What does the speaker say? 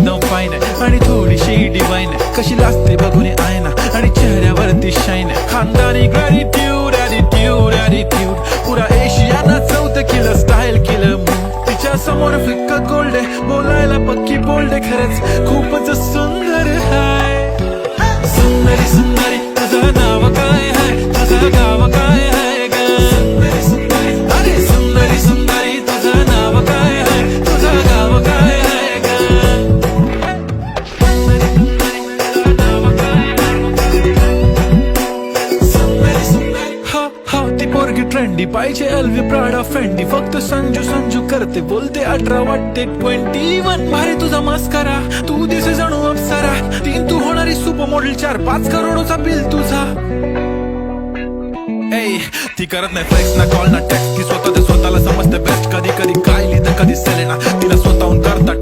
एकदम फाईन आहे आणि थोडीशी डिवाइन आहे. कशी लाजते बघून आयना आणि चेहऱ्यावरती शाईन आहे. खानदानी ग्रॅटिट्यूड ॲटिट्यूड ॲटिट्यूड पुरा एशियाना चौथं केलं स्टाईल केलं मूड. तिच्या समोर फिक्का गोल्ड आहे बोलायला पक्की बोल्ड आहे. खरंच खूपच सुंदर हाय. सुंदरी सुंदरी तुझं नाव काय आहे तुझं गाव काय आहे ग. अरे सुंदरी सुंदरी तुझं नाव काय आहे तुझं गाव काय आहे ग. हो हो ती पोरगी ट्रेंडी पाहिजे एलवी प्राडा फेंडी. फक्त संजू संजू करते बोलते 18 वाटते 21. भारी तुझा मस्करा तू दिसे जणू अप्सरा. 3 तू होणारी सुपर मॉडेल 4-5 करोडचा बिल तुझा. ती करत नाही फ्लेक्स ना कॉल ना टेक्स्ट. ती स्वतः ते स्वतःला समजते बेस्ट. कधी कधी कायली तर कधी सेलेना तिला स्वतःहून करता